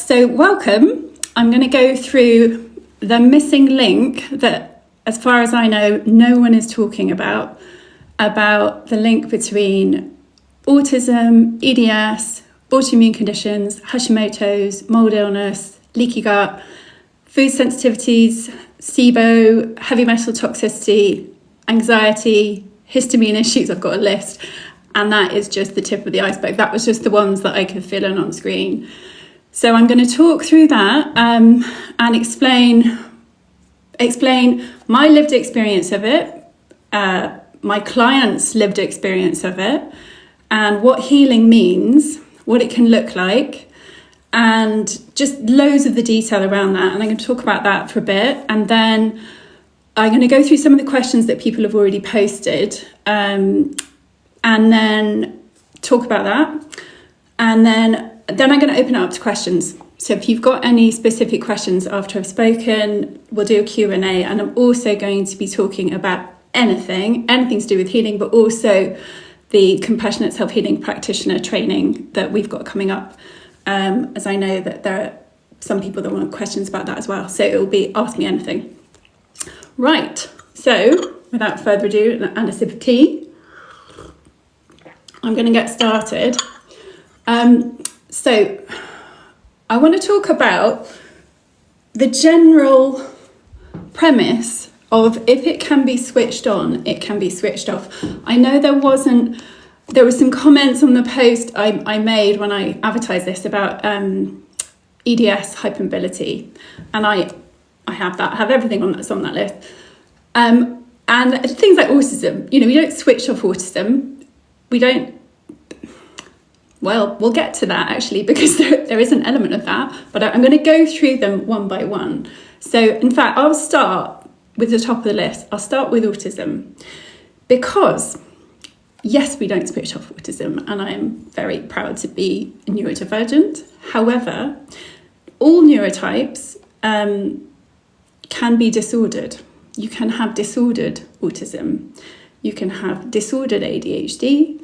so welcome. I'm going to go through the missing link that, as far as I know, no one is talking about the link between autism, EDS, autoimmune conditions, Hashimotos, mold illness, leaky gut, food sensitivities, SIBO, heavy metal toxicity, anxiety, histamine issues. I've got a list, and that is just the tip of the iceberg. That was just the ones that I could fill in on screen. So I'm going to talk through that and explain my lived experience of it, my clients' lived experience of it, and what healing means, what it can look like, and just loads of the detail around that. And I'm going to talk about that for a bit, and then I'm going to go through some of the questions that people have already posted, and then talk about that, and then I'm going to open it up to questions. So if you've got any specific questions after I've spoken, we'll do a Q&A, and I'm also going to be talking about anything to do with healing, but also the compassionate self-healing practitioner training that we've got coming up, as I know that there are some people that want questions about that as well. So it will be Ask Me Anything. Right, so without further ado, and a sip of tea, I'm going to get started. So I want to talk about the general premise of if it can be switched on, it can be switched off. I know there were some comments on the post I made when I advertised this about EDS hypermobility, and I have everything that's on that list. And things like autism, we don't switch off autism. We'll get to that actually, because there is an element of that, but I'm going to go through them one by one. So in fact, I'll start with the top of the list. I'll start with autism, because yes, we don't switch off autism, and I am very proud to be neurodivergent. However, all neurotypes can be disordered. You can have disordered autism. You can have disordered ADHD.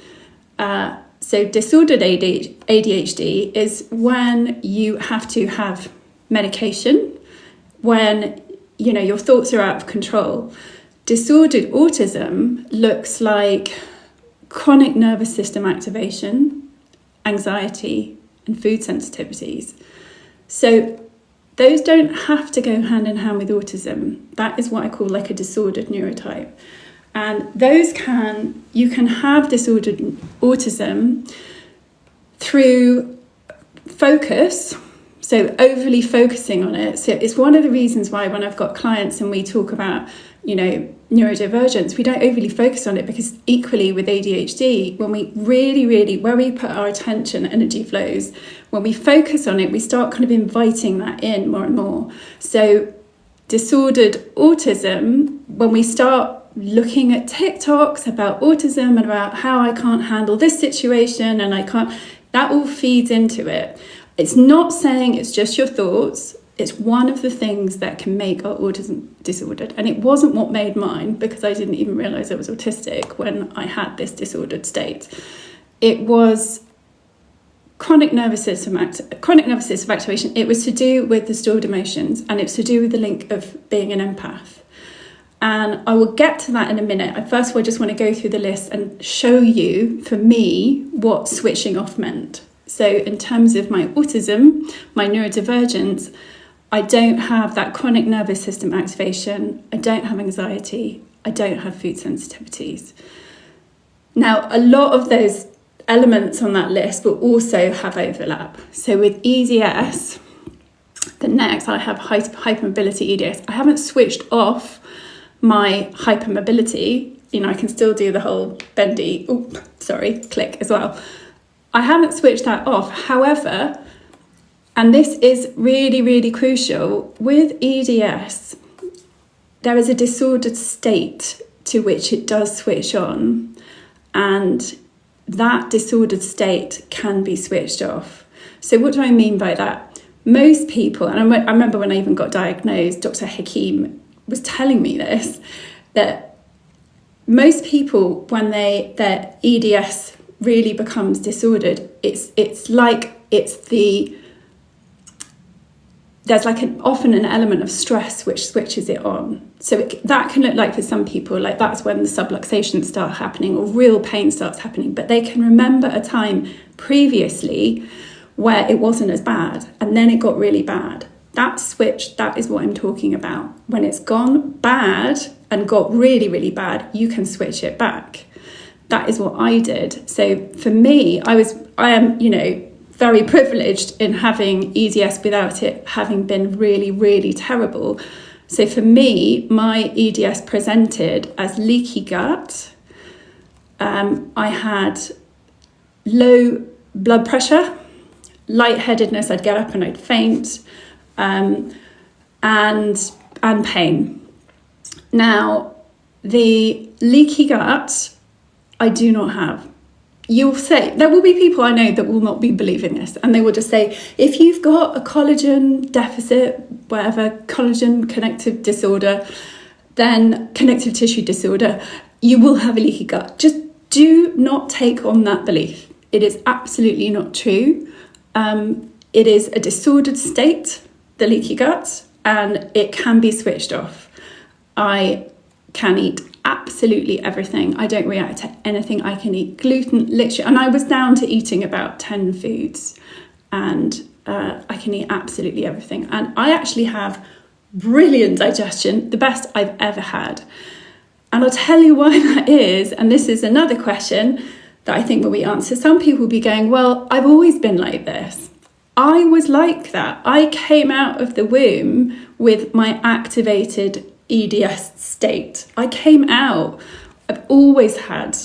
So disordered ADHD is when you have to have medication, when your thoughts are out of control. Disordered autism looks like chronic nervous system activation, anxiety, and food sensitivities. So those don't have to go hand in hand with autism. That is what I call like a disordered neurotype. And you can have disordered autism through focus, so overly focusing on it. So it's one of the reasons why when I've got clients and we talk about, neurodivergence, we don't overly focus on it, because equally with ADHD, when we really, where we put our attention, energy flows, when we focus on it, we start kind of inviting that in more and more. So disordered autism, when we start looking at TikToks about autism and about how I can't handle this situation and that all feeds into it. It's not saying it's just your thoughts. It's one of the things that can make our autism disordered. And it wasn't what made mine, because I didn't even realize I was autistic when I had this disordered state. It was chronic nervous system activation. It was to do with the stored emotions, and it's to do with the link of being an empath. And I will get to that in a minute. I first of all just want to go through the list and show you, for me, what switching off meant. So in terms of my autism, my neurodivergence, I don't have that chronic nervous system activation. I don't have anxiety. I don't have food sensitivities. Now, a lot of those elements on that list will also have overlap. So with EDS, the next I have hypermobility EDS. I haven't switched off my hypermobility. I can still do the whole bendy, click as well. I haven't switched that off. However, and this is really, really crucial, with EDS, there is a disordered state to which it does switch on, and that disordered state can be switched off. So what do I mean by that? Most people, and I remember when I even got diagnosed, Dr. Hakeem was telling me this, that most people, when their EDS really becomes disordered, it's like it's the there's like often an element of stress which switches it on. So that can look like, for some people, like that's when the subluxations start happening or real pain starts happening, but they can remember a time previously where it wasn't as bad and then it got really bad. That switch, that is what I'm talking about. When it's gone bad and got really, really bad, you can switch it back. That is what I did. So for me, I am, very privileged in having EDS without it having been really, really terrible. So for me, my EDS presented as leaky gut. I had low blood pressure, lightheadedness, I'd get up and I'd faint, and pain. Now, the leaky gut, I do not have. You'll say, there will be people I know that will not be believing this, and they will just say, if you've got a collagen deficit, whatever, collagen connective disorder, then connective tissue disorder, you will have a leaky gut. Just do not take on that belief. It is absolutely not true. It is a disordered state, the leaky gut, and it can be switched off. I can eat absolutely everything. I don't react to anything. I can eat gluten, literally, and I was down to eating about 10 foods, and I can eat absolutely everything. And I actually have brilliant digestion, the best I've ever had. And I'll tell you why that is, and this is another question that I think will be answered. Some people will be going, well, I've always been like this. I was like that. I came out of the womb with my activated EDS state. I came out, I've always had,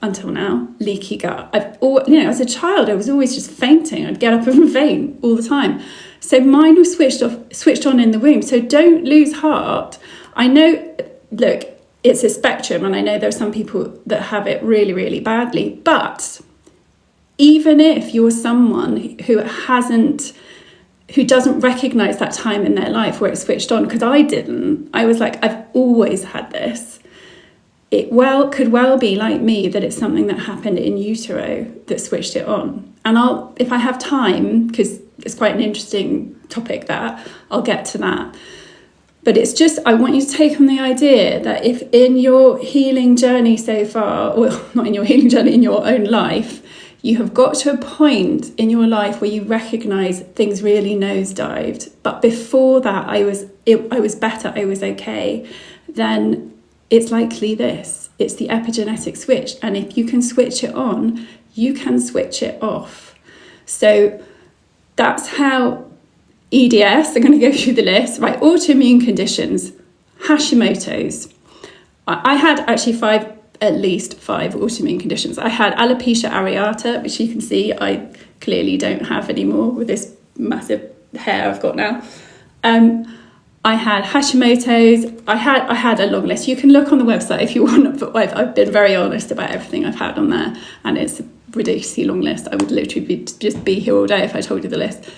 until now, leaky gut. As a child, I was always just fainting. I'd get up and faint all the time. So mine was switched on in the womb. So don't lose heart. I know, look, it's a spectrum, and I know there are some people that have it really, really badly. But even if you're someone who doesn't recognise that time in their life where it switched on, because I didn't. I was like, I've always had this. It could well be like me, that it's something that happened in utero that switched it on. And if I have time, because it's quite an interesting topic, that I'll get to that. But it's just, I want you to take on the idea that if in your healing journey so far, well, not in your healing journey, in your own life, you have got to a point in your life where you recognise things really nosedived, but before that I was better, I was okay, then it's likely this. It's the epigenetic switch. And if you can switch it on, you can switch it off. So that's how EDS, I'm going to go through the list, right? Autoimmune conditions, Hashimotos. I had actually at least five autoimmune conditions. I had alopecia areata, which you can see I clearly don't have anymore with this massive hair I've got now. I had Hashimotos. I had a long list. You can look on the website if you want, but I've been very honest about everything I've had on there, and it's a ridiculously long list. I would literally just be here all day if I told you the list.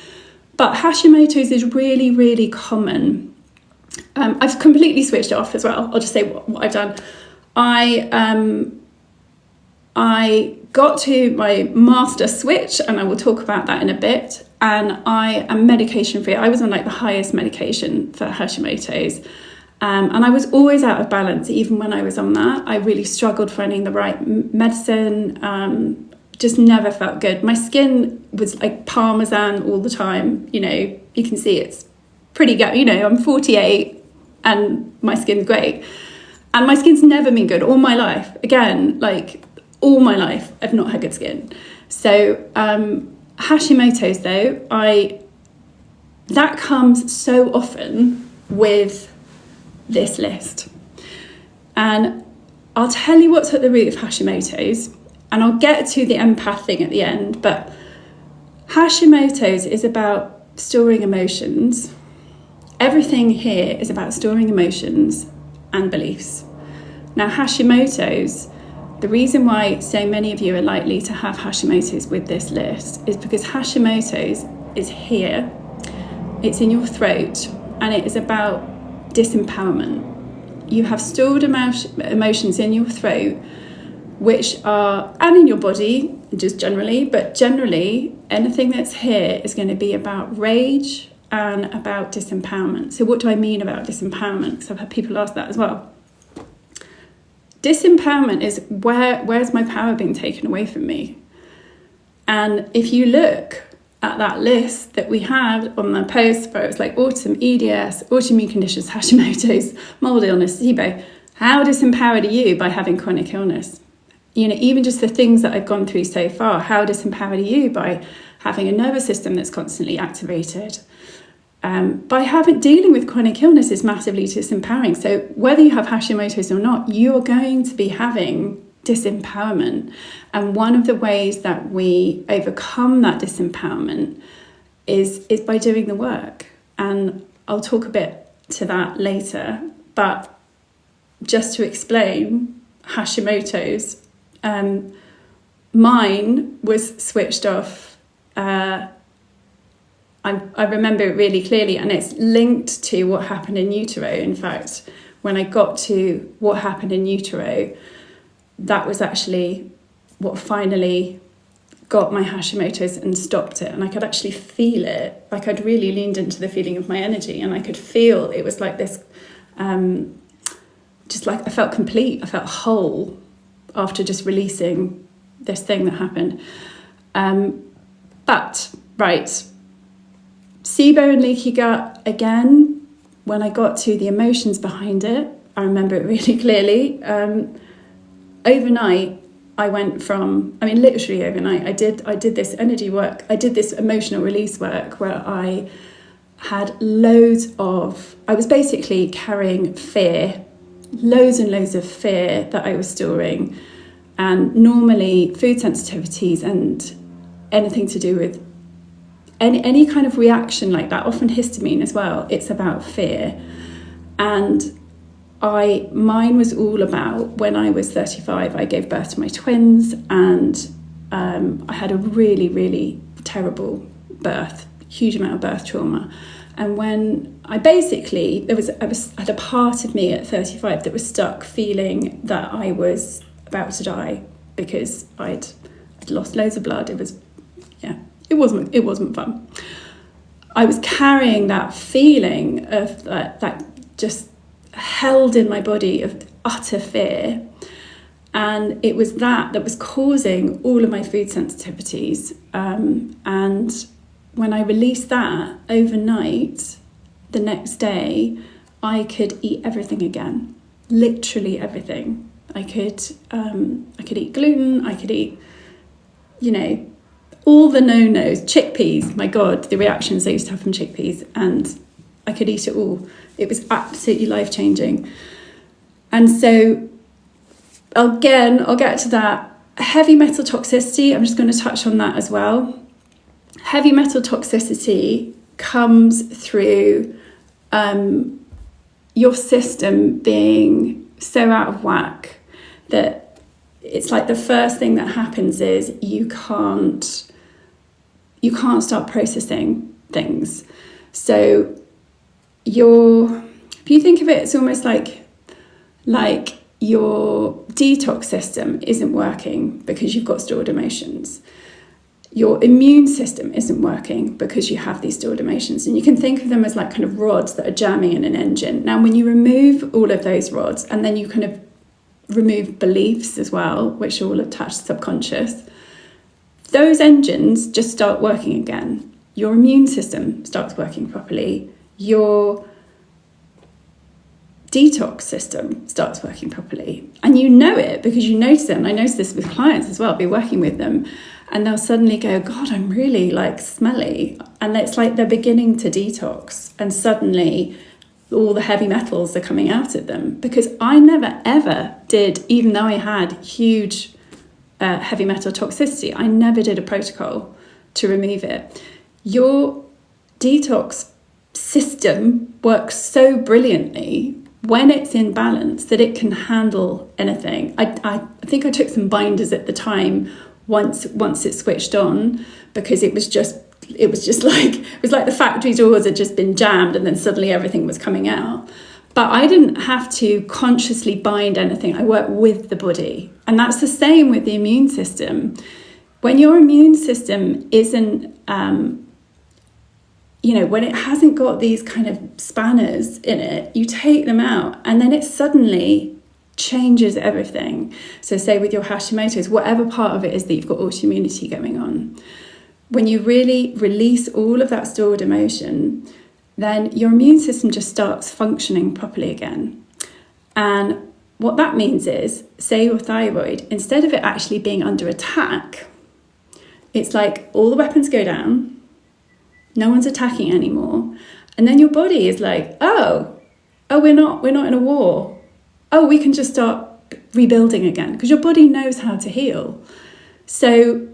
But Hashimotos is really, really common. I've completely switched it off as well. I'll just say what I've done. I got to my master switch, and I will talk about that in a bit, and I am medication free. I was on like the highest medication for Hashimotos, and I was always out of balance even when I was on that. I really struggled finding the right medicine, just never felt good. My skin was like parmesan all the time. You can see it's pretty good. I'm 48 and my skin's great. And my skin's never been good all my life. Again, like all my life, I've not had good skin. So Hashimotos, though, that comes so often with this list. And I'll tell you what's at the root of Hashimotos, and I'll get to the empath thing at the end. But Hashimotos is about storing emotions. Everything here is about storing emotions and beliefs. Now, Hashimotos, the reason why so many of you are likely to have Hashimotos with this list is because Hashimotos is here, it's in your throat, and it is about disempowerment. You have stored emotions in your throat, and in your body, just generally, but generally, anything that's here is going to be about rage, and about disempowerment. So what do I mean about disempowerment? Because I've had people ask that as well. Disempowerment is where's my power being taken away from me? And if you look at that list that we had on the post where it was like autism, EDS, autoimmune conditions, Hashimotos, mold illness, SIBO, how disempowered are you by having chronic illness? You know, even just the things that I've gone through so far, how disempowered are you by having a nervous system that's constantly activated? Dealing with chronic illness is massively disempowering. So whether you have Hashimotos or not, you are going to be having disempowerment. And one of the ways that we overcome that disempowerment is by doing the work. And I'll talk a bit to that later. But just to explain, Hashimotos, mine was switched off. I remember it really clearly, and it's linked to what happened in utero. In fact, when I got to what happened in utero, that was actually what finally got my Hashimotos and stopped it. And I could actually feel it. Like I'd really leaned into the feeling of my energy, and I could feel it was like this, just like I felt complete. I felt whole after just releasing this thing that happened. SIBO and leaky gut, again, when I got to the emotions behind it, I remember it really clearly. Overnight, I went from, literally overnight, I did this energy work, I did this emotional release work where I had I was basically carrying fear, loads and loads of fear that I was storing. And normally food sensitivities and anything to do with any kind of reaction like that, often histamine as well, it's about fear. And mine was all about, when I was 35, I gave birth to my twins, and I had a really, really terrible birth, huge amount of birth trauma. And when I had a part of me at 35 that was stuck feeling that I was about to die because I'd lost loads of blood. It wasn't fun. I was carrying that feeling of that just held in my body of utter fear. And it was that was causing all of my food sensitivities. And when I released that overnight, the next day, I could eat everything again. Literally everything. I could eat gluten, I could eat, all the no-nos, chickpeas, my God, the reactions I used to have from chickpeas, and I could eat it all. It was absolutely life-changing. And so, again, I'll get to that. Heavy metal toxicity, I'm just going to touch on that as well. Heavy metal toxicity comes through your system being so out of whack that it's like the first thing that happens is you can't start processing things. So if you think of it, it's almost like your detox system isn't working because you've got stored emotions. Your immune system isn't working because you have these stored emotions. And you can think of them as like kind of rods that are jamming in an engine. Now, when you remove all of those rods, and then you kind of remove beliefs as well, which are all attached to subconscious, those engines just start working again. Your immune system starts working properly. Your detox system starts working properly. And you know it because you notice it. And I notice this with clients as well. I'll be working with them and they'll suddenly go, God, I'm really smelly. And it's like they're beginning to detox. And suddenly all the heavy metals are coming out of them. Because I never, ever did, even though I had huge heavy metal toxicity, I never did a protocol to remove it. Your detox system works so brilliantly when it's in balance that it can handle anything. I think I took some binders at the time once it switched on, because it was like the factory doors had just been jammed and then suddenly everything was coming out. But I didn't have to consciously bind anything. I work with the body. And that's the same with the immune system. When your immune system isn't, when it hasn't got these kind of spanners in it, you take them out and then it suddenly changes everything. So say with your Hashimotos, whatever part of it is that you've got autoimmunity going on, when you really release all of that stored emotion, then your immune system just starts functioning properly again. And what that means is, say your thyroid, instead of it actually being under attack, it's like all the weapons go down, no one's attacking anymore, and then your body is like, oh, we're not in a war. Oh, we can just start rebuilding again, because your body knows how to heal. So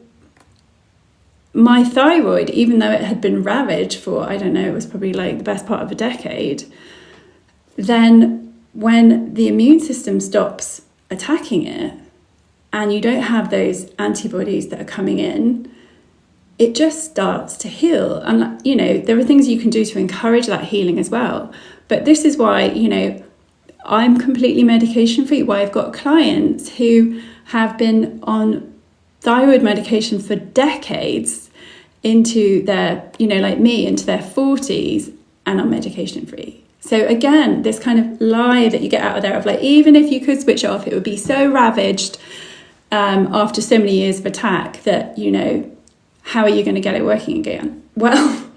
my thyroid, even though it had been ravaged for, I don't know, it was probably like the best part of a decade, then when the immune system stops attacking it and you don't have those antibodies that are coming in, it just starts to heal. And, there are things you can do to encourage that healing as well. But this is why, I'm completely medication free, why I've got clients who have been on thyroid medication for decades into their, like me, into their 40s, and are medication free. So again, this kind of lie that you get out of there of like, even if you could switch off, it would be so ravaged after so many years of attack that, how are you going to get it working again? Well,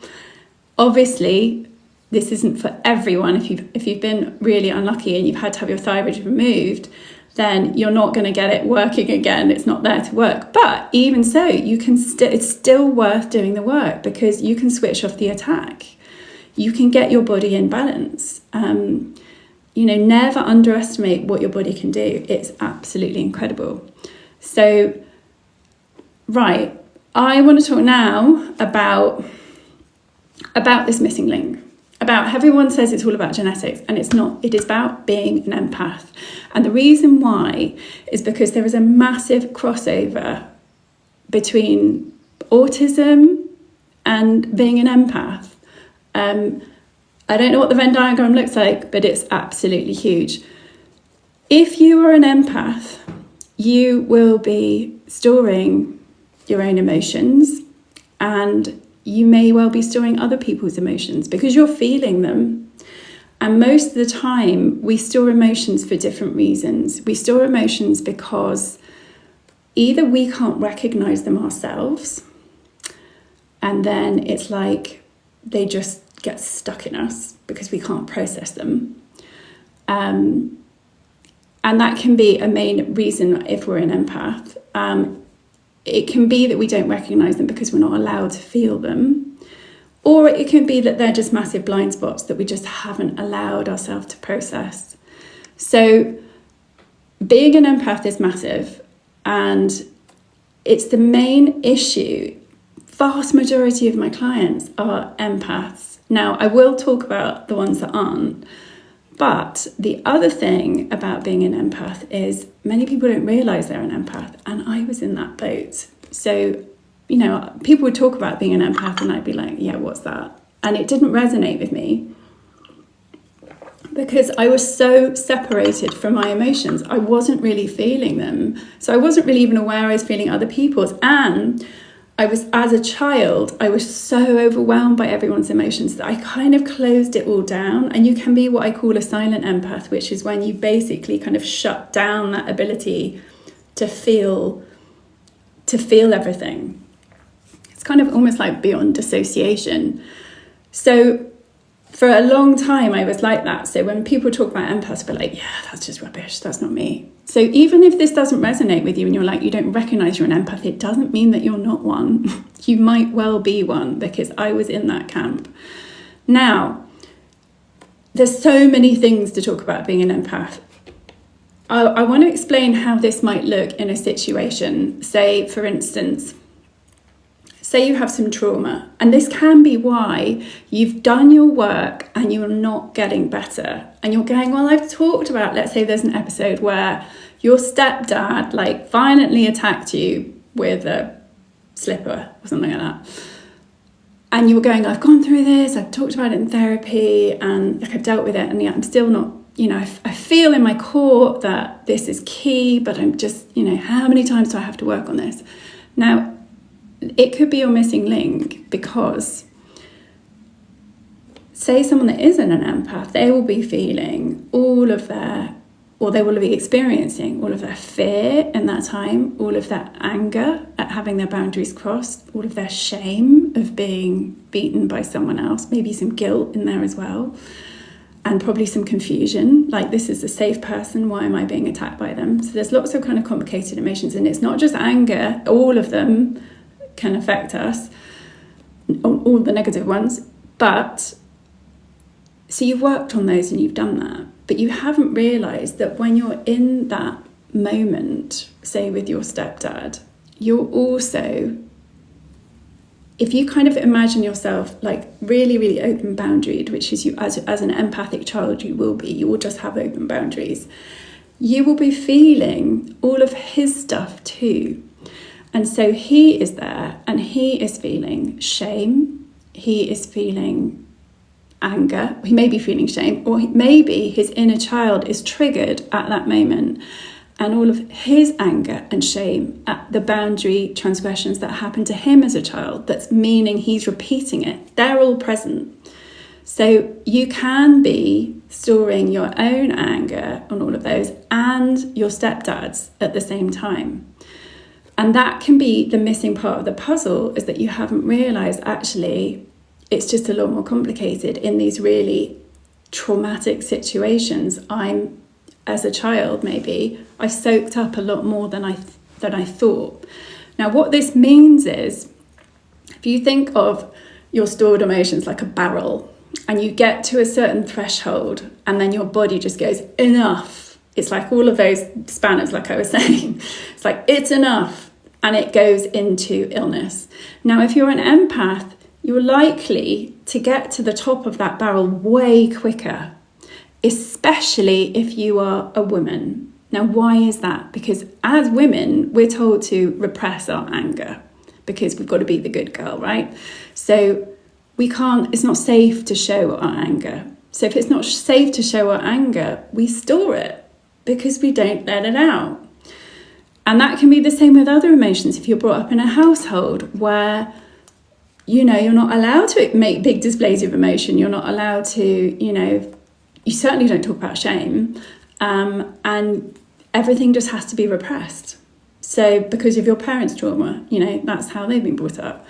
obviously, this isn't for everyone. If you've been really unlucky and you've had to have your thyroid removed, then you're not going to get it working again. It's not there to work. But even so, you can it's still worth doing the work, because you can switch off the attack. You can get your body in balance. Never underestimate what your body can do. It's absolutely incredible. So, right, I want to talk now about this missing link. About everyone says it's all about genetics, and it's not. It is about being an empath. And the reason why is because there is a massive crossover between autism and being an empath. I don't know what the Venn diagram looks like, but it's absolutely huge. If you are an empath, you will be storing your own emotions, and you may well be storing other people's emotions because you're feeling them. And most of the time, we store emotions for different reasons. We store emotions because either we can't recognize them ourselves, and then it's like they just get stuck in us because we can't process them. And that can be a main reason if we're an empath. It can be that we don't recognize them because we're not allowed to feel them. Or it can be that they're just massive blind spots that we just haven't allowed ourselves to process. So being an empath is massive, and it's the main issue. Vast majority of my clients are empaths. Now, I will talk about the ones that aren't. But the other thing about being an empath is many people don't realise they're an empath, and I was in that boat. So, people would talk about being an empath and I'd be like, yeah, what's that? And it didn't resonate with me because I was so separated from my emotions. I wasn't really feeling them. So I wasn't really even aware I was feeling other people's. And as a child, I was so overwhelmed by everyone's emotions that I kind of closed it all down. And you can be what I call a silent empath, which is when you basically kind of shut down that ability to feel everything. It's kind of almost like beyond dissociation. So for a long time, I was like that. So when people talk about empaths, we're like, yeah, that's just rubbish. That's not me. So even if this doesn't resonate with you and you're like, you don't recognize you're an empath, it doesn't mean that you're not one. You might well be one, because I was in that camp. Now, there's so many things to talk about being an empath. I want to explain how this might look in a situation. Say, for instance, say you have some trauma, and this can be why you've done your work and you're not getting better. And you're going, well, I've talked about, let's say there's an episode where your stepdad violently attacked you with a slipper or something like that. And you were going, I've gone through this, I've talked about it in therapy, and I've dealt with it, and yet I'm still not, I feel in my core that this is key, but I'm just, how many times do I have to work on this? Now, it could be your missing link, because say someone that isn't an empath, they will be feeling all of their, or they will be experiencing all of their fear in that time, all of their anger at having their boundaries crossed, all of their shame of being beaten by someone else, maybe some guilt in there as well, and probably some confusion, like, this is a safe person, why am I being attacked by them? So there's lots of kind of complicated emotions, and it's not just anger, all of them can affect us, all the negative ones, but so you've worked on those and you've done that, but you haven't realised that when you're in that moment, say with your stepdad, you're also, if you kind of imagine yourself like really, really open boundaried, which is you as an empathic child you will just have open boundaries, you will be feeling all of his stuff too. And so he is there and he is feeling shame, he is feeling anger, he may be feeling shame, or maybe his inner child is triggered at that moment, and all of his anger and shame at the boundary transgressions that happened to him as a child, that's meaning he's repeating it, they're all present. So you can be storing your own anger on all of those and your stepdad's at the same time. And that can be the missing part of the puzzle, is that you haven't realised actually it's just a lot more complicated in these really traumatic situations. As a child, maybe I soaked up a lot more than I thought. Now, what this means is, if you think of your stored emotions like a barrel, and you get to a certain threshold, and then your body just goes, enough. It's like all of those spanners, like I was saying. It's like, it's enough, and it goes into illness. Now, if you're an empath, you're likely to get to the top of that barrel way quicker, especially if you are a woman. Now, why is that? Because as women, we're told to repress our anger because we've got to be the good girl, right? So it's not safe to show our anger. So if it's not safe to show our anger, we store it because we don't let it out. And that can be the same with other emotions. If you're brought up in a household where you're not allowed to make big displays of emotion. You're not allowed to, you certainly don't talk about shame. And everything just has to be repressed. So because of your parents' trauma, that's how they've been brought up.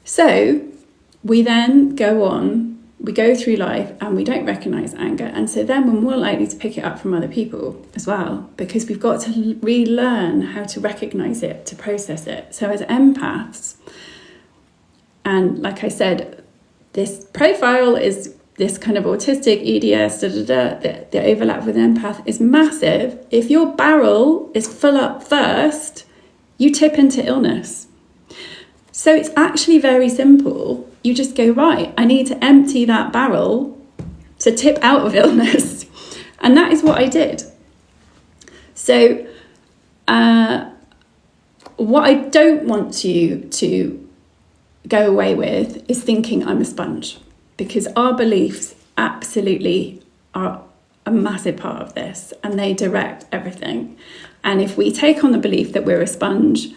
So we then we go through life and we don't recognise anger. And so then we're more likely to pick it up from other people as well, because we've got to relearn how to recognise it, to process it. So as empaths, and like I said, this profile is this kind of autistic EDS, the overlap with an empath is massive. If your barrel is full up first, you tip into illness. So it's actually very simple. You just go, right, I need to empty that barrel to tip out of illness. And that is what I did. So what I don't want you to go away with is thinking I'm a sponge, because our beliefs absolutely are a massive part of this and they direct everything. And if we take on the belief that we're a sponge,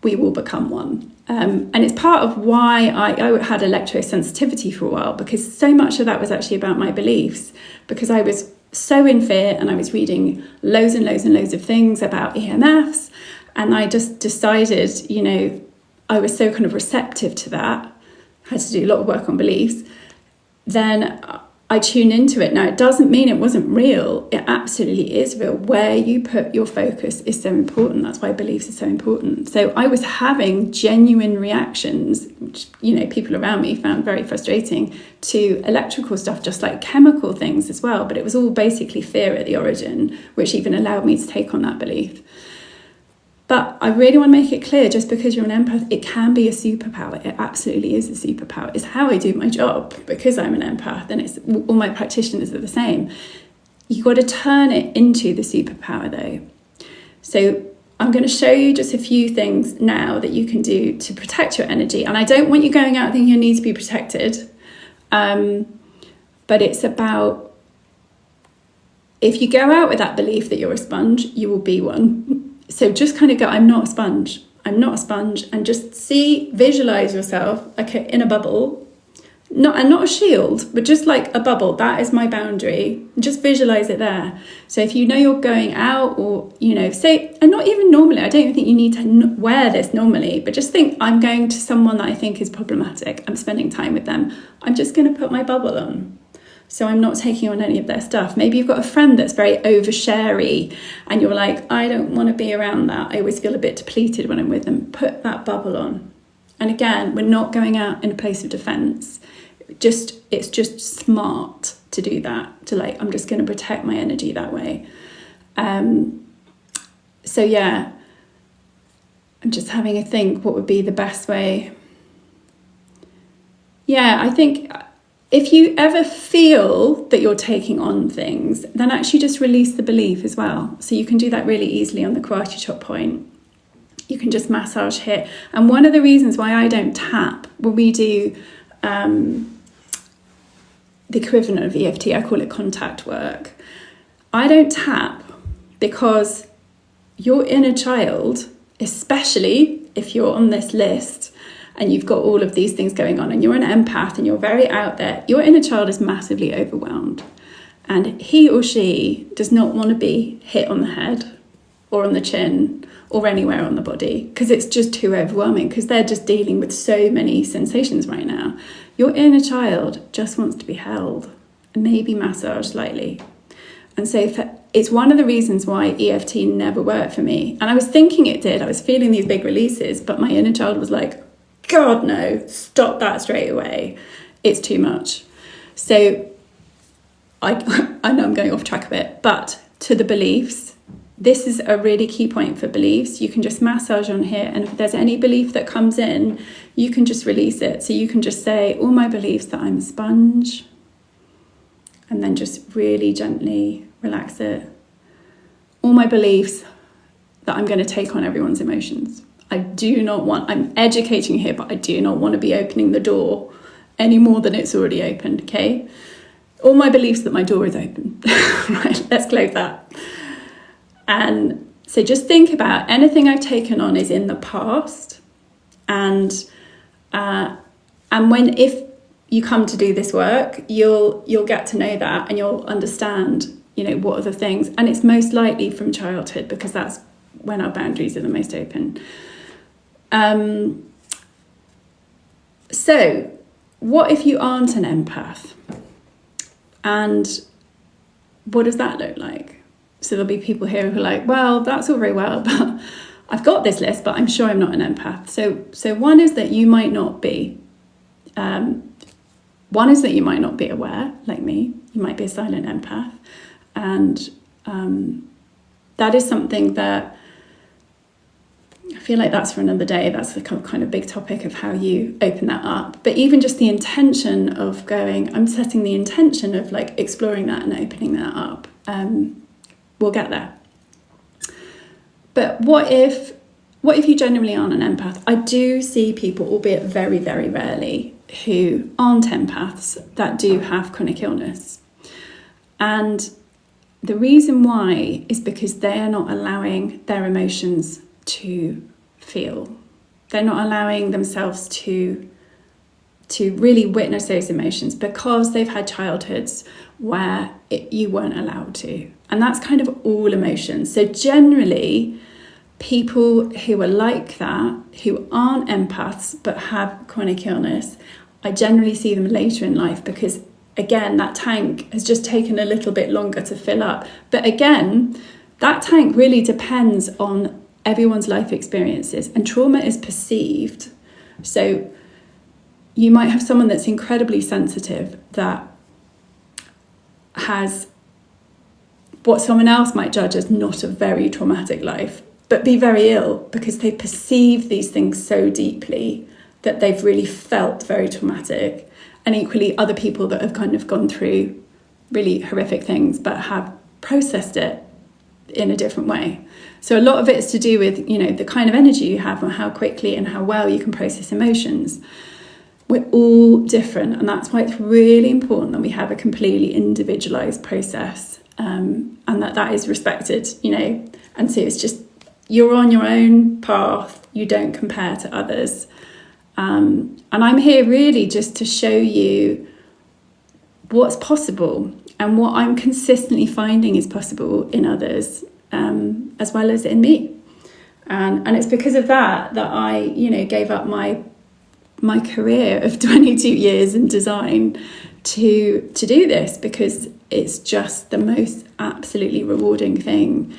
we will become one. And it's part of why I had electrosensitivity for a while, because so much of that was actually about my beliefs, because I was so in fear and I was reading loads and loads and loads of things about EMFs, and I just decided, I was so kind of receptive to that, had to do a lot of work on beliefs, then I tuned into it. Now, it doesn't mean it wasn't real. It absolutely is real. Where you put your focus is so important. That's why beliefs are so important. So I was having genuine reactions, which, people around me found very frustrating, to electrical stuff, just like chemical things as well. But it was all basically fear at the origin, which even allowed me to take on that belief. But I really want to make it clear, just because you're an empath, it can be a superpower. It absolutely is a superpower. It's how I do my job, because I'm an empath and it's all my practitioners are the same. You've got to turn it into the superpower though. So I'm going to show you just a few things now that you can do to protect your energy. And I don't want you going out thinking you need to be protected. But it's about, if you go out with that belief that you're a sponge, you will be one. So just kind of go, I'm not a sponge, and just visualize yourself like in a bubble, not a shield, but just like a bubble. That is my boundary. Just visualize it there. So if you know you're going out, or, you know, say, and not even normally, I don't even think you need to wear this normally, but just think, I'm going to someone that I think is problematic. I'm spending time with them. I'm just going to put my bubble on. So I'm not taking on any of their stuff. Maybe you've got a friend that's very oversharey and you're like, I don't want to be around that. I always feel a bit depleted when I'm with them. Put that bubble on. And again, we're not going out in a place of defense. It's just smart to do that, to like, I'm just going to protect my energy that way. So yeah, I'm just having a think, what would be the best way? Yeah, I think if you ever feel that you're taking on things, then actually just release the belief as well. So you can do that really easily on the karate chop point. You can just massage here. And one of the reasons why I don't tap when we do the equivalent of EFT, I call it contact work. I don't tap because your inner child, especially if you're on this list and you've got all of these things going on and you're an empath and you're very out there, your inner child is massively overwhelmed. And he or she does not want to be hit on the head or on the chin or anywhere on the body, because it's just too overwhelming, because they're just dealing with so many sensations right now. Your inner child just wants to be held and maybe massaged lightly. And so it's one of the reasons why EFT never worked for me. And I was thinking it did. I was feeling these big releases, but my inner child was like, God, no, stop that straight away. It's too much. So I know I'm going off track a bit, but to the beliefs, this is a really key point for beliefs. You can just massage on here, and if there's any belief that comes in, you can just release it. So you can just say, all my beliefs that I'm a sponge, and then just really gently relax it. All my beliefs that I'm going to take on everyone's emotions. I'm educating here, but I do not want to be opening the door any more than it's already opened, okay? All my beliefs that my door is open. Right, let's close that. And so just think about anything I've taken on is in the past, and if you come to do this work, you'll get to know that, and you'll understand, you know, what are the things, and it's most likely from childhood, because that's when our boundaries are the most open. So what if you aren't an empath, and what does that look like? So there'll be people here who are like, well, that's all very well, but I've got this list, but I'm sure I'm not an empath. So one is that you might not be. One is that you might not be aware, like me. You might be a silent empath. And that is something that I feel like that's for another day. That's the kind of big topic of how you open that up. But even just the intention of I'm setting the intention of like exploring that and opening that up. We'll get there. But what if you genuinely aren't an empath? I do see people, albeit very, very rarely, who aren't empaths that do have chronic illness. And the reason why is because they are not allowing their emotions to feel. They're not allowing themselves to really witness those emotions, because they've had childhoods where you weren't allowed to. And that's kind of all emotions. So generally, people who are like that, who aren't empaths but have chronic illness, I generally see them later in life, because again, that tank has just taken a little bit longer to fill up. But again, that tank really depends on everyone's life experiences, and trauma is perceived. So you might have someone that's incredibly sensitive that has what someone else might judge as not a very traumatic life, but be very ill because they perceive these things so deeply that they've really felt very traumatic. And equally, other people that have kind of gone through really horrific things but have processed it in a different way. So a lot of it is to do with, you know, the kind of energy you have and how quickly and how well you can process emotions. We're all different, and that's why it's really important that we have a completely individualized process, and that is respected, you know. And so it's just, you're on your own path, you don't compare to others. And I'm here really just to show you what's possible and what I'm consistently finding is possible in others, as well as in me. And it's because of that I, gave up my career of 22 years in design to do this, because it's just the most absolutely rewarding thing.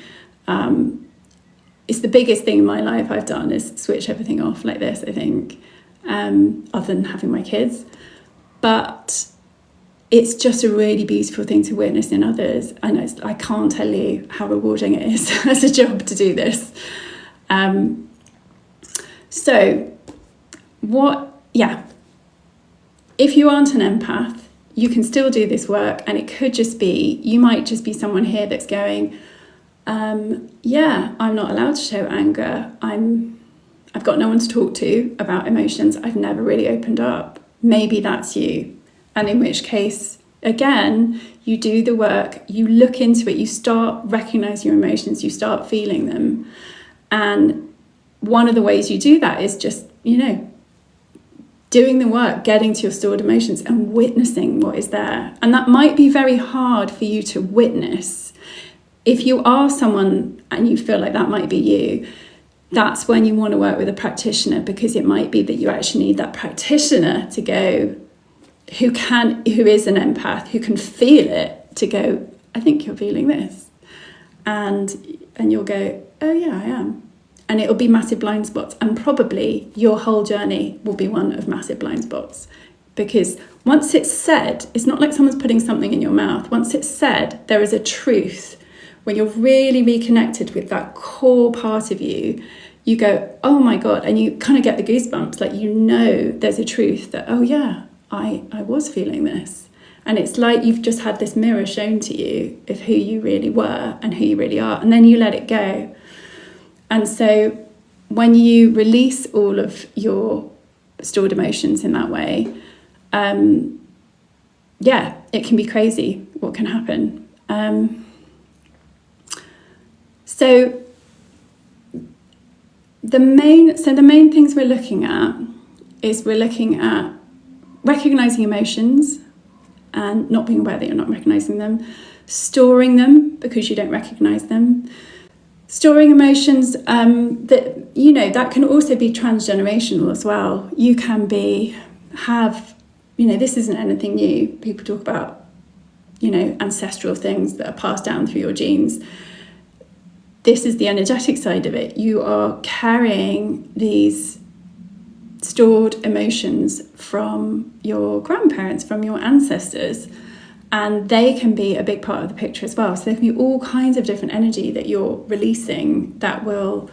It's the biggest thing in my life I've done, is switch everything off like this, I think, other than having my kids. But it's just a really beautiful thing to witness in others. And I can't tell you how rewarding it is as a job to do this. If you aren't an empath, you can still do this work, and it could just be, you might just be someone here that's going, I'm not allowed to show anger. I've got no one to talk to about emotions. I've never really opened up. Maybe that's you. And in which case, again, you do the work, you look into it, you start recognizing your emotions, you start feeling them. And one of the ways you do that is just, doing the work, getting to your stored emotions and witnessing what is there. And that might be very hard for you to witness. If you are someone and you feel like that might be you, that's when you want to work with a practitioner, because it might be that you actually need that practitioner to go, who is an empath, who can feel it, to go, I think you're feeling this. And you'll go, oh yeah, I am. And it'll be massive blind spots, and probably your whole journey will be one of massive blind spots, because once it's said, it's not like someone's putting something in your mouth. Once it's said, there is a truth. When you're really reconnected with that core part of you, you go, oh my God, and you kind of get the goosebumps, like, there's a truth that, oh yeah, I was feeling this. And it's like you've just had this mirror shown to you of who you really were and who you really are, and then you let it go. And so when you release all of your stored emotions in that way, it can be crazy what can happen. So the main things we're looking at is recognizing emotions and not being aware that you're not recognizing them, storing them because you don't recognize them. Storing emotions, that can also be transgenerational as well. You can this isn't anything new. People talk about, ancestral things that are passed down through your genes. This is the energetic side of it. You are carrying these stored emotions from your grandparents, from your ancestors. And they can be a big part of the picture as well. So there can be all kinds of different energy that you're releasing that are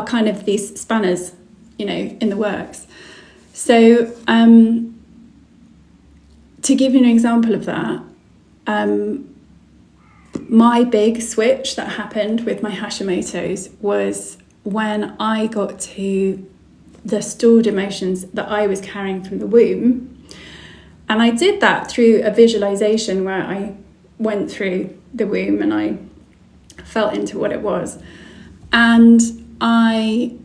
kind of these spanners, in the works. So to give you an example of that, my big switch that happened with my Hashimotos was when I got to the stored emotions that I was carrying from the womb. And I did that through a visualization where I went through the womb and I felt into what it was. And I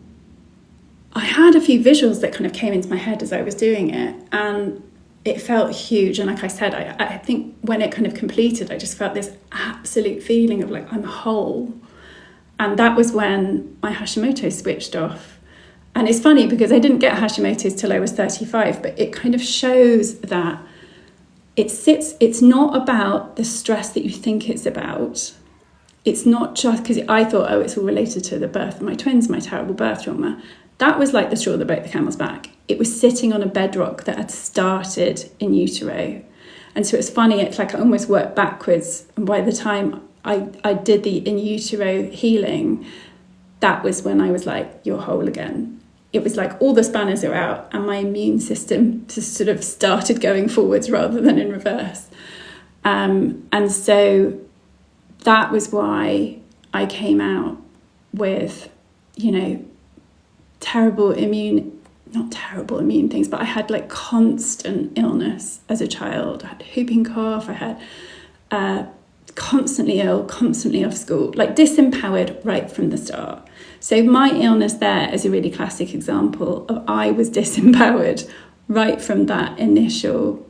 had a few visuals that kind of came into my head as I was doing it. And it felt huge. And like I said, I think when it kind of completed, I just felt this absolute feeling of like, I'm whole. And that was when my Hashimoto's switched off. And it's funny because I didn't get Hashimoto's till I was 35, but it kind of shows that it's not about the stress that you think it's about. It's not just because I thought, it's all related to the birth of my twins, my terrible birth trauma. That was like the straw that broke the camel's back. It was sitting on a bedrock that had started in utero. And so it's funny, it's like I almost worked backwards. And by the time I did the in utero healing, that was when I was like, you're whole again. It was like all the spanners are out and my immune system just sort of started going forwards rather than in reverse. And so that was why I came out with, not terrible immune things, but I had like constant illness as a child. I had whooping cough, I had constantly ill, constantly off school, like disempowered right from the start. So my illness there is a really classic example of I was disempowered right from that initial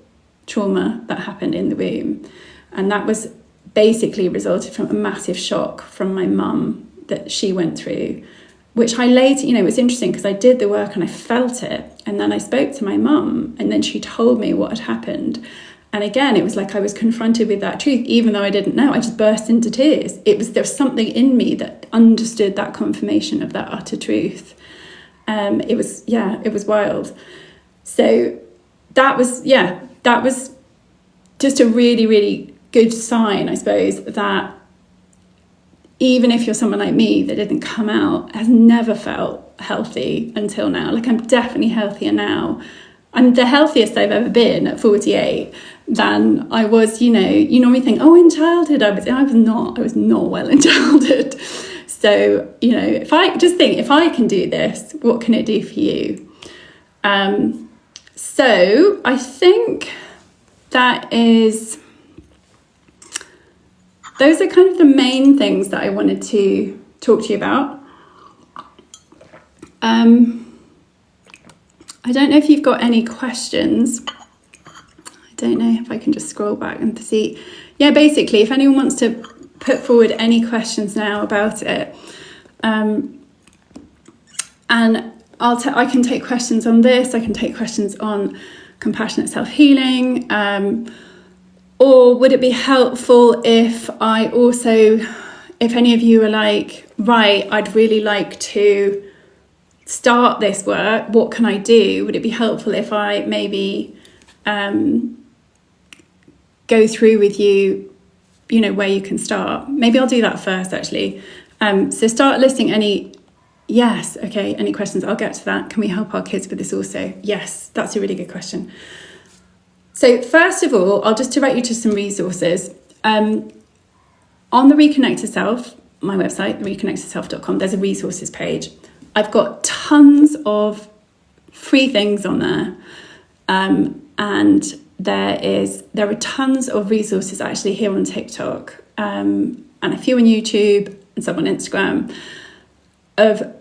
trauma that happened in the womb. And that was basically resulted from a massive shock from my mum that she went through, which I later, it was interesting because I did the work and I felt it. And then I spoke to my mum and then she told me what had happened. And again, it was like I was confronted with that truth, even though I didn't know. I just burst into tears. There was something in me that understood that confirmation of that utter truth. It was wild. So that was just a really, really good sign, I suppose, that even if you're someone like me that didn't come out, has never felt healthy until now. Like, I'm definitely healthier now. I'm the healthiest I've ever been at 48 than I was, you normally think, in childhood I was not well in childhood. So, if I can do this, what can it do for you? So I think those are kind of the main things that I wanted to talk to you about. I don't know if you've got any questions. I don't know if I can just scroll back and see. Yeah, basically, if anyone wants to put forward any questions now about it, and I can take questions on this. I can take questions on compassionate self-healing. Or would it be helpful if if any of you are like, right, I'd really like to start this work, what can I do? Would it be helpful if I maybe go through with you, where you can start? Maybe I'll do that first, actually. So start listing any questions. I'll get to that. Can we help our kids with this also? Yes, that's a really good question. So first of all, I'll just direct you to some resources. On the Reconnect to Self, my website, reconnecttoself.com, there's a resources page. I've got tons of free things on there. And there are tons of resources actually here on TikTok, and a few on YouTube and some on Instagram, of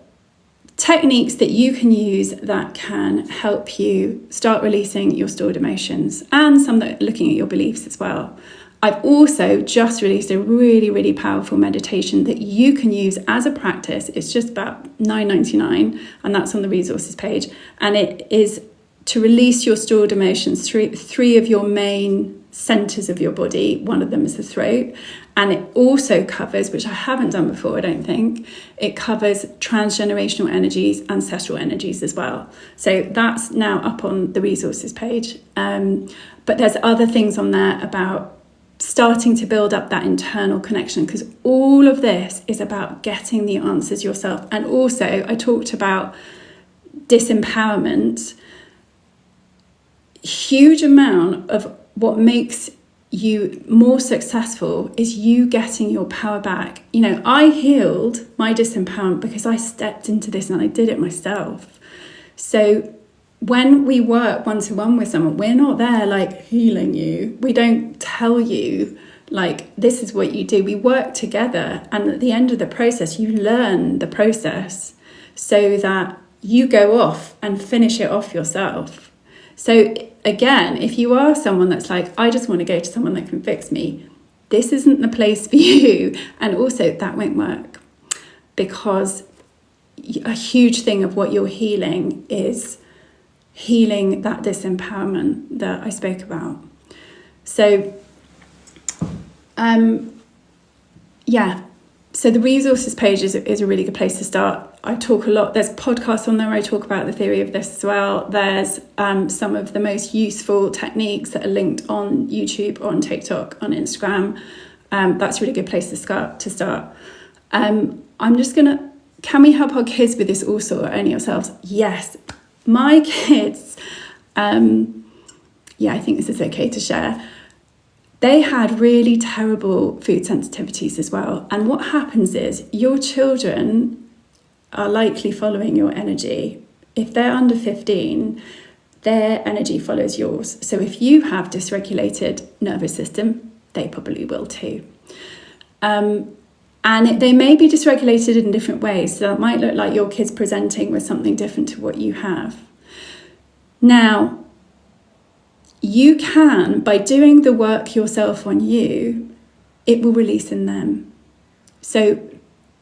techniques that you can use that can help you start releasing your stored emotions, and some that are looking at your beliefs as well. I've also just released a really, really powerful meditation that you can use as a practice. It's just about $9.99, and that's on the resources page. And it is to release your stored emotions through three of your main centers of your body. One of them is the throat. And it also covers, which I haven't done before, I don't think, it covers transgenerational energies, ancestral energies as well. So that's now up on the resources page. But there's other things on there about starting to build up that internal connection, because all of this is about getting the answers yourself. And also, I talked about disempowerment. Huge amount of what makes you more successful is you getting your power back. I healed my disempowerment because I stepped into this and I did it myself. So when we work one-to-one with someone, we're not there like healing you. We don't tell you like, this is what you do. We work together, and at the end of the process, you learn the process so that you go off and finish it off yourself. So again, if you are someone that's like, I just want to go to someone that can fix me, this isn't the place for you. And also that won't work, because a huge thing of what you're healing is healing that disempowerment that I spoke about. So, so the resources page is a really good place to start. I talk a lot, there's podcasts on there where I talk about the theory of this as well. There's some of the most useful techniques that are linked on YouTube, on TikTok, on Instagram. That's a really good place to start. I'm just gonna, can we help our kids with this also, or only ourselves? Yes. My kids, I think this is okay to share. They had really terrible food sensitivities as well. And what happens is your children are likely following your energy. If they're under 15, their energy follows yours. So if you have dysregulated nervous system, they probably will too. And they may be dysregulated in different ways. So it might look like your kid's presenting with something different to what you have. Now, you can, by doing the work yourself on you, it will release in them. So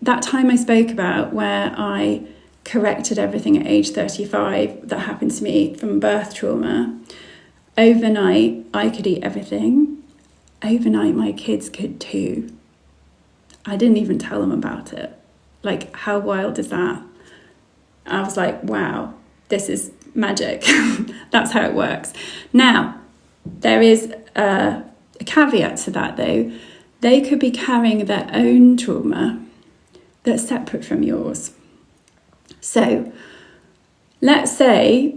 that time I spoke about where I corrected everything at age 35 that happened to me from birth trauma, overnight I could eat everything. Overnight my kids could too. I didn't even tell them about it. Like, how wild is that? I was like, wow, this is magic. That's how it works. Now, there is a caveat to that though. They could be carrying their own trauma that's separate from yours. So let's say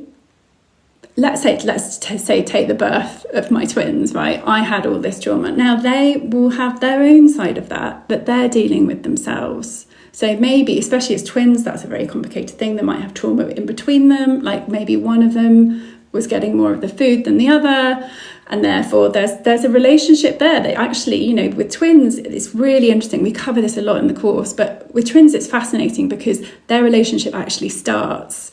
take the birth of my twins, right? I had all this trauma. Now they will have their own side of that they're dealing with themselves. So maybe, especially as twins, that's a very complicated thing. They might have trauma in between them. Like maybe one of them was getting more of the food than the other. And therefore there's a relationship there that actually, you know, with twins, it's really interesting. We cover this a lot in the course, but with twins, it's fascinating because their relationship actually starts,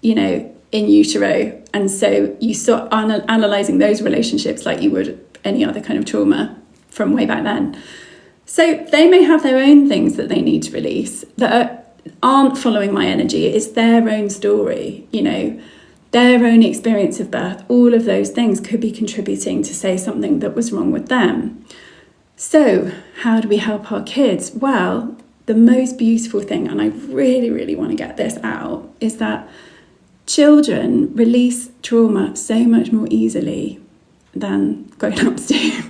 you know, in utero. And so you start analysing those relationships like you would any other kind of trauma from way back then. So they may have their own things that they need to release that aren't following my energy. It's their own story, you know, their own experience of birth. All of those things could be contributing to, say, something that was wrong with them. So how do we help our kids? Well, the most beautiful thing, and I really, really want to get this out, is that children release trauma so much more easily than grown-ups do.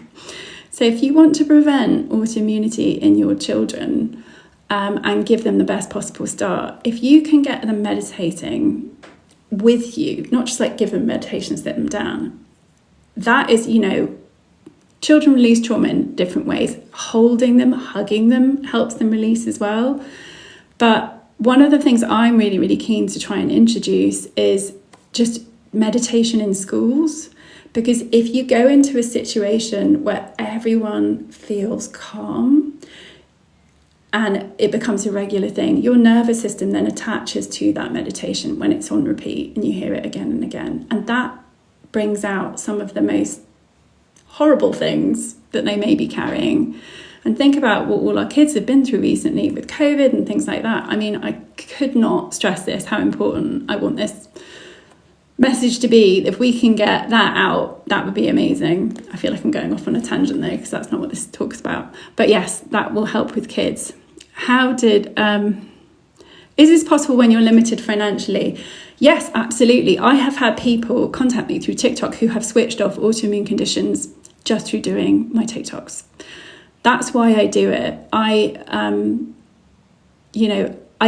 So if you want to prevent autoimmunity in your children and give them the best possible start, if you can get them meditating with you, not just like give them meditation, sit them down, that is, you know, children release trauma in different ways. Holding them, hugging them helps them release as well. But one of the things I'm really, really keen to try and introduce is just meditation in schools. Because if you go into a situation where everyone feels calm and it becomes a regular thing, your nervous system then attaches to that meditation when it's on repeat and you hear it again and again. And that brings out some of the most horrible things that they may be carrying. And think about what all our kids have been through recently with COVID and things like that. I mean, I could not stress this, how important I want this message to be. If we can get that out, that would be amazing. I feel like I'm going off on a tangent though, because that's not what this talk's about. But yes, that will help with kids. Is this possible when you're limited financially? Yes, absolutely. I have had people contact me through TikTok who have switched off autoimmune conditions just through doing my TikToks. That's why I do it. I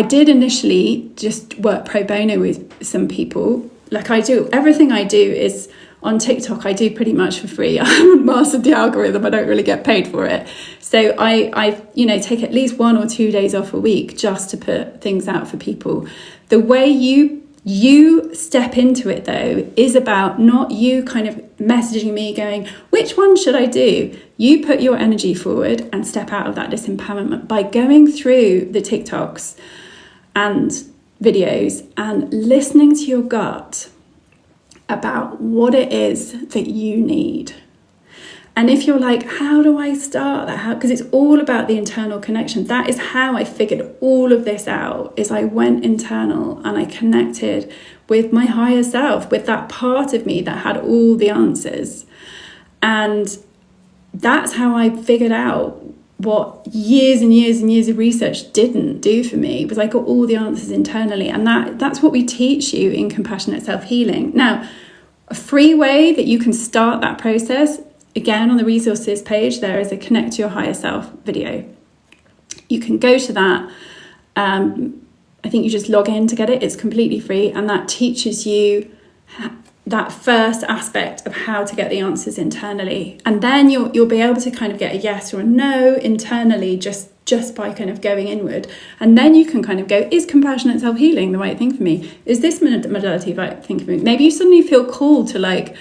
did initially just work pro bono with some people. Like I do, everything I do is on TikTok. I do pretty much for free. I haven't mastered the algorithm. I don't really get paid for it. So I take at least 1 or 2 days off a week just to put things out for people. The way you step into it though is about not you kind of messaging me going, which one should I do? You put your energy forward and step out of that disempowerment by going through the TikToks and videos and listening to your gut about what it is that you need. And if you're like, how do I start that? Because it's all about the internal connection. That is how I figured all of this out, is I went internal and I connected with my higher self, with that part of me that had all the answers. And that's how I figured out what years and years and years of research didn't do for me, was I got all the answers internally. And that's what we teach you in compassionate self-healing. Now, a free way that you can start that process, again, on the resources page, there is a Connect to Your Higher Self video. You can go to that. I think you just log in to get it. It's completely free. And that teaches you that first aspect of how to get the answers internally. And then you'll be able to kind of get a yes or a no internally just by kind of going inward. And then you can kind of go, is compassionate self-healing the right thing for me? Is this modality the right thing for me? Maybe you suddenly feel called to like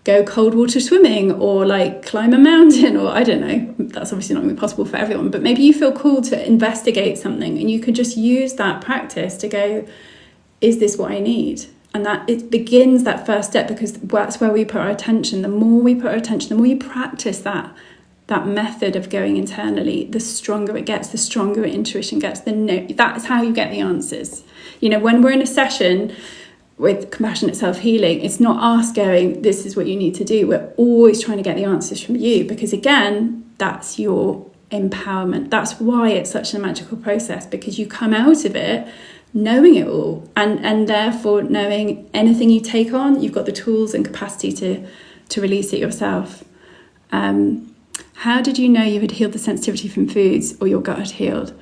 go cold water swimming or like climb a mountain, or I don't know, that's obviously not going to be possible for everyone, but maybe you feel called to investigate something and you could just use that practice to go, is this what I need? And that it begins that first step, because that's where we put our attention. The more we put our attention, the more you practice that method of going internally, the stronger it gets, the stronger intuition gets. That's how you get the answers. You know, when we're in a session with compassionate self-healing, it's not us going, this is what you need to do. We're always trying to get the answers from you, because again, that's your empowerment. That's why it's such a magical process, because you come out of it knowing it all, and therefore knowing anything you take on, you've got the tools and capacity to release it yourself. How did you know you had healed the sensitivity from foods, or your gut had healed?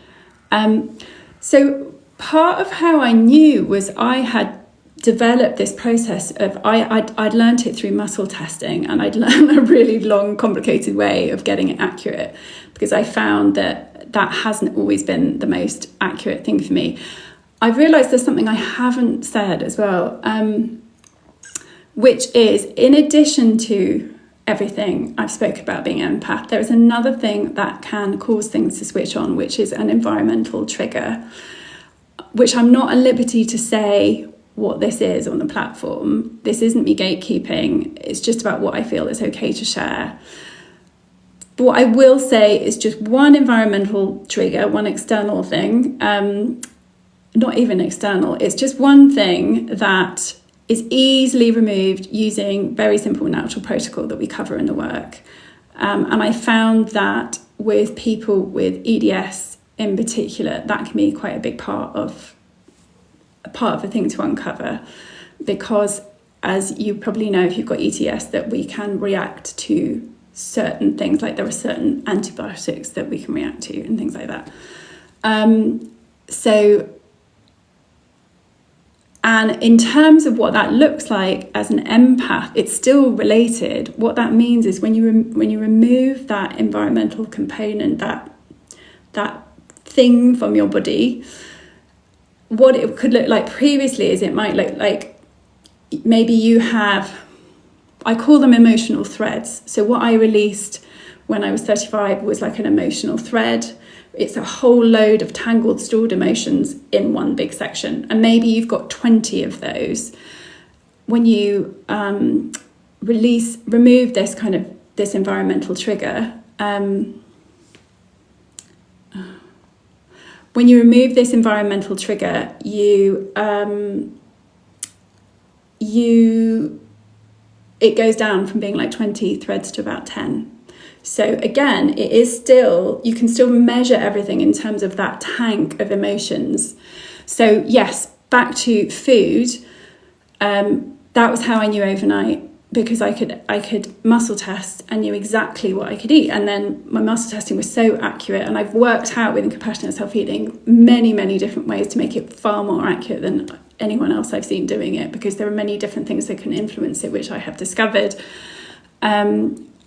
So part of how I knew was I had developed this process of, I'd learned it through muscle testing, and I'd learned a really long, complicated way of getting it accurate, because I found that hasn't always been the most accurate thing for me. I've realised there's something I haven't said as well, which is, in addition to everything I've spoken about being empath, there is another thing that can cause things to switch on, which is an environmental trigger, which I'm not at liberty to say what this is on the platform. This isn't me gatekeeping. It's just about what I feel is okay to share. But what I will say is just one environmental trigger, one external thing, not even external, it's just one thing that is easily removed using very simple natural protocol that we cover in the work. And I found that with people with EDS in particular, that can be quite a big part of the thing to uncover, because as you probably know, if you've got EDS, that we can react to certain things, like there are certain antibiotics that we can react to and things like that. And in terms of what that looks like as an empath, it's still related. What that means is when you remove that environmental component, that thing from your body, what it could look like previously is it might look like maybe you have, I call them emotional threads. So what I released when I was 35 was like an emotional thread. It's a whole load of tangled, stored emotions in one big section. And maybe you've got 20 of those. When you remove this environmental trigger, when you remove this environmental trigger, it goes down from being like 20 threads to about 10. So again, it is still, you can still measure everything in terms of that tank of emotions. So yes, back to food, that was how I knew overnight, because I could muscle test and knew exactly what I could eat. And then my muscle testing was so accurate, and I've worked out within compassionate self-healing many, many different ways to make it far more accurate than anyone else I've seen doing it, because there are many different things that can influence it, which I have discovered.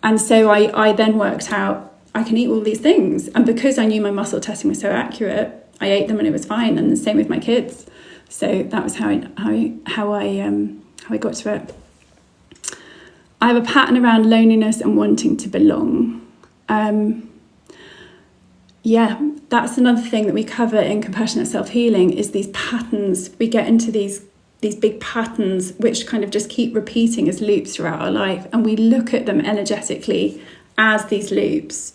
And so I then worked out I can eat all these things. And because I knew my muscle testing was so accurate, I ate them and it was fine. And the same with my kids. So that was how I got to it. I have a pattern around loneliness and wanting to belong. That's another thing that we cover in compassionate self-healing, is these patterns. We get into these big patterns which kind of just keep repeating as loops throughout our life, and we look at them energetically as these loops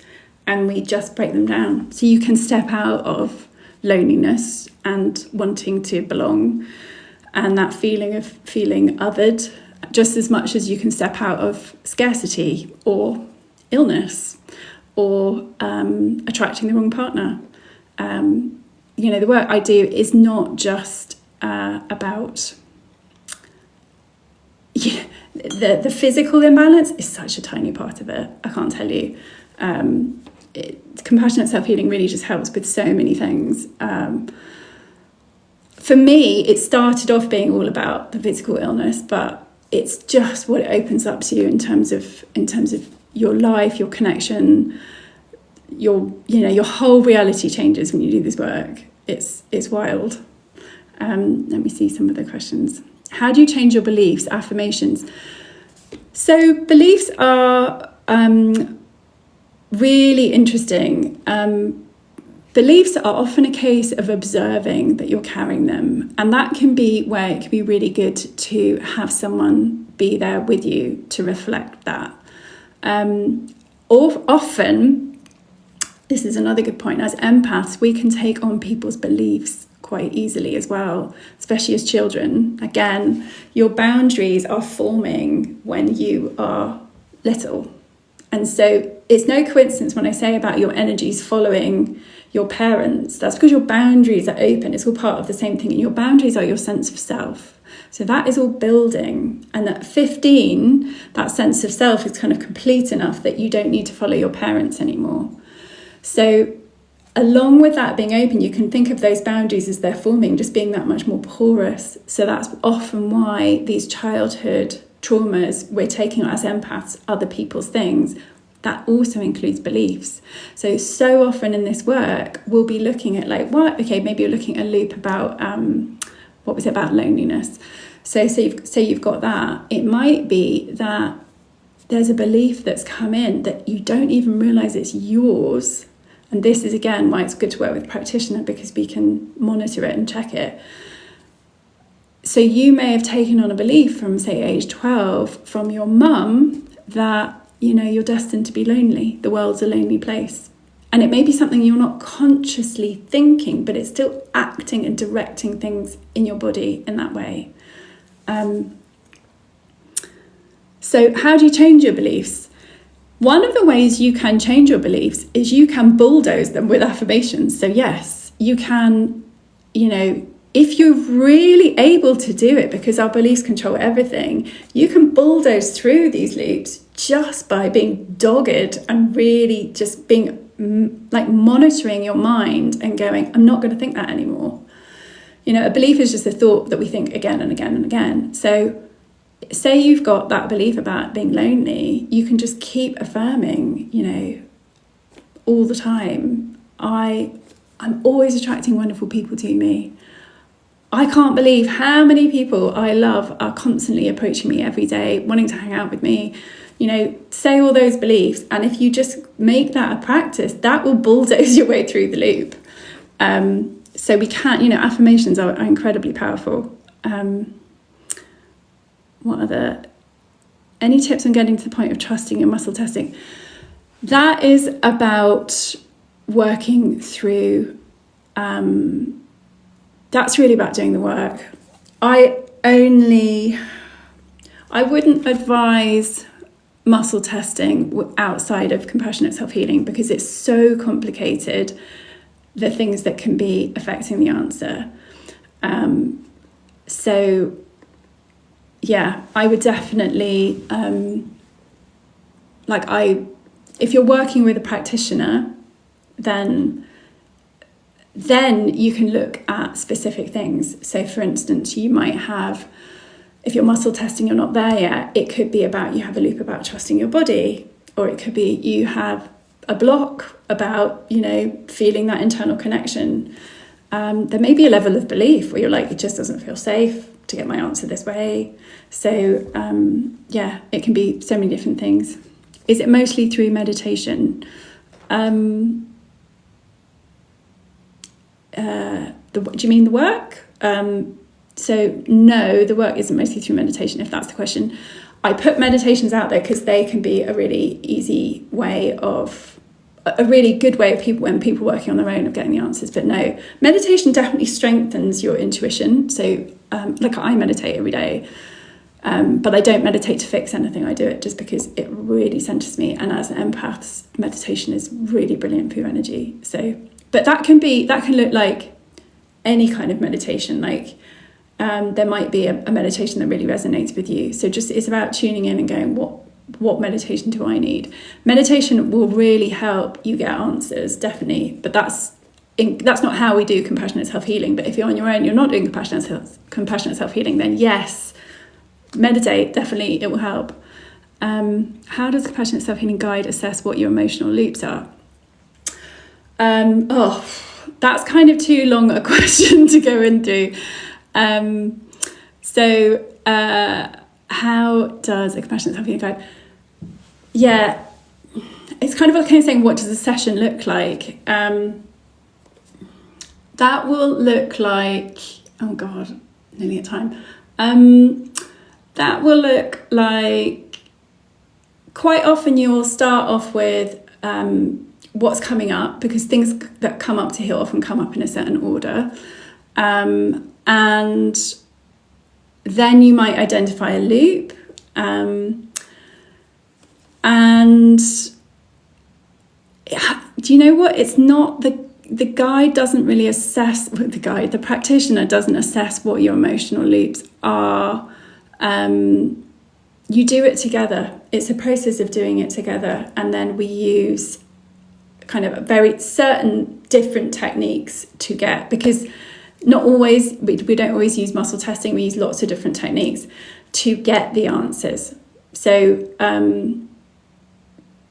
and we just break them down. So you can step out of loneliness and wanting to belong and that feeling of feeling othered, just as much as you can step out of scarcity or illness or attracting the wrong partner. The work I do is not just about the physical imbalance is such a tiny part of it. I can't tell you. Compassionate self-healing really just helps with so many things. For me, it started off being all about the physical illness, but it's just what it opens up to you in terms of your life, your connection, your whole reality changes when you do this work. It's wild. Let me see some of the questions. How do you change your beliefs, affirmations? So beliefs are really interesting. Beliefs are often a case of observing that you're carrying them, and that can be where it can be really good to have someone be there with you to reflect that. Or often, this is another good point, as empaths, we can take on people's beliefs quite easily as well, especially as children. Again, your boundaries are forming when you are little. And so it's no coincidence when I say about your energies following your parents. That's because your boundaries are open. It's all part of the same thing. And your boundaries are your sense of self. So that is all building. And at 15, that sense of self is kind of complete enough that you don't need to follow your parents anymore. So along with that being open, you can think of those boundaries as they're forming, just being that much more porous. So that's often why these childhood traumas we're taking on as empaths, other people's things, that also includes beliefs. So often in this work, we'll be looking at like, what? Okay, maybe you're looking at a loop about, what was it about loneliness? So you've got that. It might be that there's a belief that's come in that you don't even realise it's yours. And this is, again, why it's good to work with a practitioner, because we can monitor it and check it. So you may have taken on a belief from, say, age 12 from your mum that, you know, you're destined to be lonely. The world's a lonely place. And it may be something you're not consciously thinking, but it's still acting and directing things in your body in that way. So how do you change your beliefs? One of the ways you can change your beliefs is you can bulldoze them with affirmations. So yes, you can, you know, if you're really able to do it, because our beliefs control everything, you can bulldoze through these loops just by being dogged and really just being like monitoring your mind and going, I'm not going to think that anymore. You know, a belief is just a thought that we think again and again and again. So say you've got that belief about being lonely, you can just keep affirming, you know, all the time, I'm always attracting wonderful people to me. I can't believe how many people I love are constantly approaching me every day, wanting to hang out with me. You know, say all those beliefs. And if you just make that a practice, that will bulldoze your way through the loop. So we can't, you know, affirmations are incredibly powerful. Any tips on getting to the point of trusting your muscle testing? That is about working through, that's really about doing the work. I wouldn't advise muscle testing outside of compassionate self-healing, because it's so complicated, the things that can be affecting the answer. So yeah, I would definitely, if you're working with a practitioner, then you can look at specific things. So for instance, you might have, if you're muscle testing, you're not there yet, it could be about, you have a loop about trusting your body, or it could be you have a block about, you know, feeling that internal connection. There may be a level of belief where you're like, it just doesn't feel safe to get my answer this way. So yeah, it can be so many different things. Is it mostly through meditation? Do you mean the work? So no, the work isn't mostly through meditation, if that's the question. I put meditations out there because they can be a really easy way of, a really good way of when people working on their own of getting the answers. But no, meditation definitely strengthens your intuition. So like I meditate every day, but I don't meditate to fix anything. I do it just because it really centers me. And as an empath, meditation is really brilliant for your energy. So, but that can look like any kind of meditation. Like there might be a meditation that really resonates with you. So just, it's about tuning in and going, what meditation do I need? Meditation will really help you get answers, definitely. But that's not how we do compassionate self-healing. But if you're on your own, you're not doing compassionate self-healing, then yes, meditate, definitely, it will help. How does compassionate self-healing guide assess what your emotional loops are? That's kind of too long a question to go into. how does a compassionate self-healing guide? Yeah, it's kind of like saying, what does a session look like? That will look like, oh God, nearly at time. That will look like, quite often you'll start off with what's coming up, because things that come up to heal often come up in a certain order. And then you might identify a loop. And do you know what? It's not the guide doesn't really assess, the practitioner doesn't assess what your emotional loops are. You do it together. It's a process of doing it together. And then we use kind of very certain different techniques to get, because not always, we don't always use muscle testing. We use lots of different techniques to get the answers. So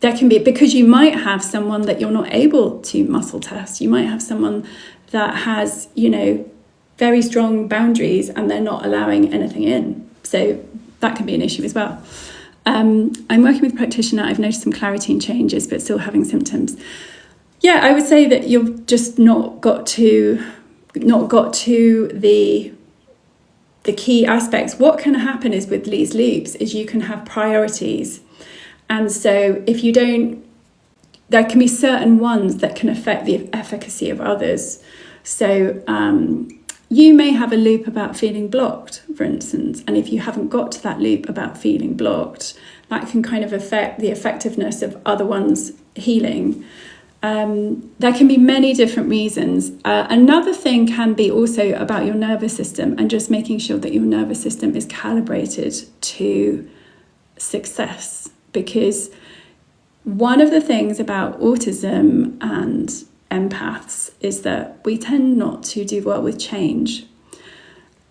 there can be, because you might have someone that you're not able to muscle test. You might have someone that has, very strong boundaries and they're not allowing anything in. So that can be an issue as well. I'm working with a practitioner. I've noticed some clarity and changes, but still having symptoms. Yeah, I would say that you've just not got to the key aspects. What can happen is with these loops is you can have priorities. And so if you don't, there can be certain ones that can affect the efficacy of others. So you may have a loop about feeling blocked, for instance. And if you haven't got to that loop about feeling blocked, that can kind of affect the effectiveness of other ones healing. There can be many different reasons. Another thing can be also about your nervous system, and just making sure that your nervous system is calibrated to success. Because one of the things about autism and empaths is that we tend not to do well with change.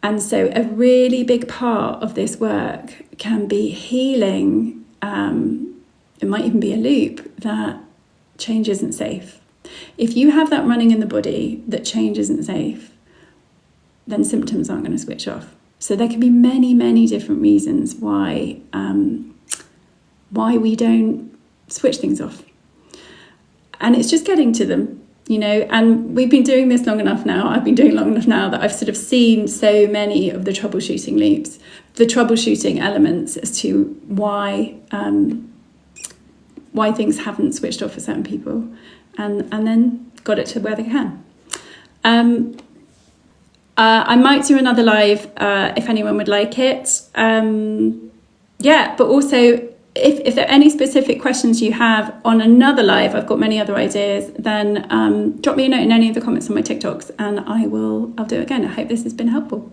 And so a really big part of this work can be healing. It might even be a loop that change isn't safe. If you have that running in the body that change isn't safe, then symptoms aren't going to switch off. So there can be many, many different reasons why we don't switch things off. And it's just getting to them, and we've been doing this long enough now. I've been doing long enough now that I've sort of seen so many of the troubleshooting loops, the troubleshooting elements as to why things haven't switched off for certain people, and then got it to where they can. I might do another live if anyone would like it. But also if there are any specific questions you have on another live, I've got many other ideas, then drop me a note in any of the comments on my TikToks and I'll do it again. I hope this has been helpful.